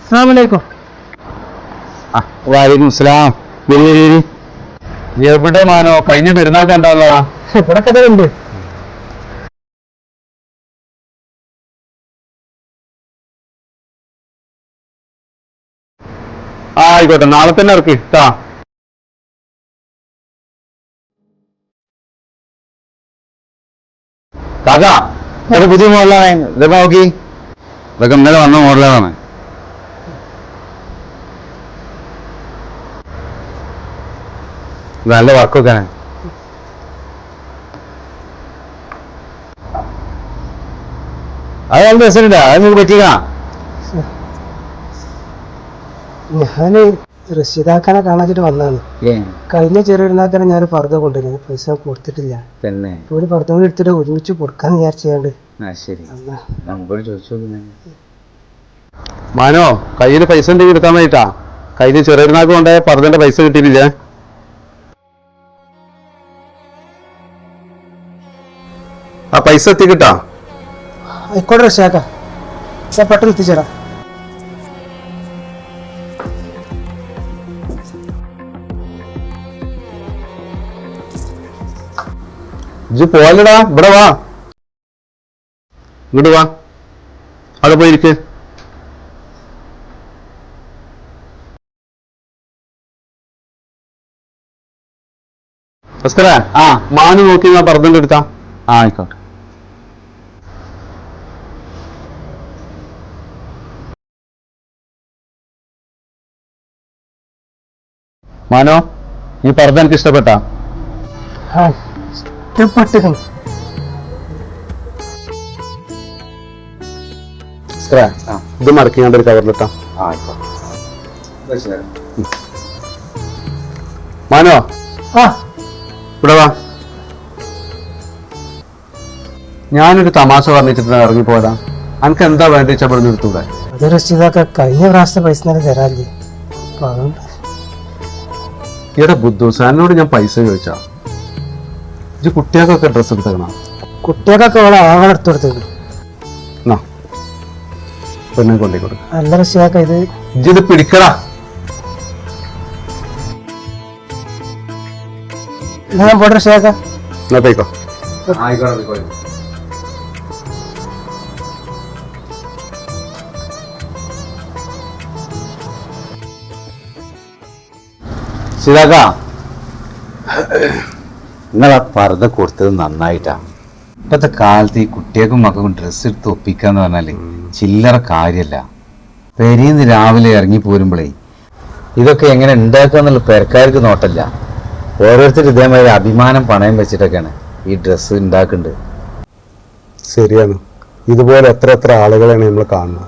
അസ്സലാമലൈക്കും. വാലേക്കും സലാം. എവിടെ മാനോ കഴിഞ്ഞ പെരുന്നാൾ കണ്ടാലോ? ഇവിടെ കഥയുണ്ട്. ആയിക്കോട്ടെ, നാളെ തന്നെ ഇറക്കി കേട്ടാ. കാക്കാ, ഇതൊക്കെ പുതിയ മോഡലാണ്. ഇതൊക്കെ നോക്കി, ഇതൊക്കെ ഇന്നലെ വന്ന മോഡലാണ്. നല്ല വർക്കൊക്കെ അത് നല്ല രസമുണ്ട്. അത് നിങ്ങൾക്ക് പറ്റിക്കാ. ഞാന് റഷീദാക്കാനെ കാണാച്ചിട്ട് വന്നതാണ്. കഴിഞ്ഞ ചെറിയ ഞാൻ പർദ്ദ കൊണ്ടുവരുന്നത്, പൈസ കൊടുത്തിട്ടില്ല. തന്നെ ഒരു പർദ്ദ കൂടി എടുത്തിട്ട് ഒരുമിച്ച് കൊടുക്കാന്ന് വിചാരിച്ചാണ്ട്. മാനോ, കയ്യില് പൈസ ഉണ്ടെങ്കിൽ എടുക്കാൻ വേണ്ടിട്ടാ. കയ്യില് ചെറിയനാക്ക് കൊണ്ടേ പർദ്ദന്റെ പൈസ കിട്ടിയിട്ടില്ലേ? ആ പൈസ എത്തിക്കിട്ടാ. ആയിക്കോട്ടെ റഷീദാക്ക, പെട്ടെന്ന് എത്തിച്ചേരാം. ഇജ്ജ് പോലടാ, ഇവിടെ വാ, ഇങ്ങോട്ട് വാ, അവിടെ പോയിരിക്ക്. ആ മാനു നോക്കി ഞാൻ പറഞ്ഞിട്ട് എടുത്താ. ആയിക്കോട്ടെ. മാനോ, ഈ പർദ്ദ എനിക്ക് ഇഷ്ടപ്പെട്ടാ? ഇത് മടക്കിയാണ്ട് ഒരു കവറിലിട്ടാ. മാനോ, ഇവിടെ വാ. ഞാനൊരു തമാശ പറഞ്ഞിട്ട് ഇറങ്ങിപ്പോയതാ. അനക്ക് എന്താ വേണ്ടി ഇഷ്ടപ്പെടുന്ന എടുത്തൂടെ? അത് റഷീദാക്ക, കഴിഞ്ഞ പ്രാവശ്യത്തെ പൈസ തന്നെ തരാല്ലേ. ഇവിടെ ബുദ്ധൂസ്, എന്നോട് ഞാൻ പൈസ ചോദിച്ചാ. ഇത് കുട്ടികൾക്കൊക്കെ ഡ്രസ്സ് എടുത്തേക്കണം. കുട്ടികൾക്കൊക്കെ ഇവിടെ ആകെ എടുത്തു കൊടുത്തേക്കും. പെണ്ണെ കൊണ്ടേ കൊടുക്കും. അല്ല റഷീദാക്ക, ഇത് പിടിക്കടാ. ഞാൻ പോട്ടെ റഷീദാക്ക. എന്നാ പോയിക്കോ. ശിതാക്ക, നിങ്ങളാ പർദ്ദ കൊടുത്തത് നന്നായിട്ടാ. ഇപ്പത്തെ കാലത്ത് ഈ കുട്ടികൾക്കും മക്കൾക്കും ഡ്രസ്സ് എടുത്ത് ഒപ്പിക്കാന്ന് പറഞ്ഞാല് ചില്ലറ കാര്യല്ല. പെരീന്ന് രാവിലെ ഇറങ്ങി പോരുമ്പോഴേ ഇതൊക്കെ എങ്ങനെ ഉണ്ടാക്കാന്നുള്ള പെരക്കാർക്ക് നോട്ടല്ല. ഓരോരുത്തർ ഇതേമാതിരി അഭിമാനം പണയം വെച്ചിട്ടൊക്കെയാണ് ഈ ഡ്രസ്സ് ഉണ്ടാക്കുന്നുണ്ട്. ശരിയാണ്. ഇതുപോലെ എത്ര ആളുകളാണ് നമ്മൾ കാണുന്നത്.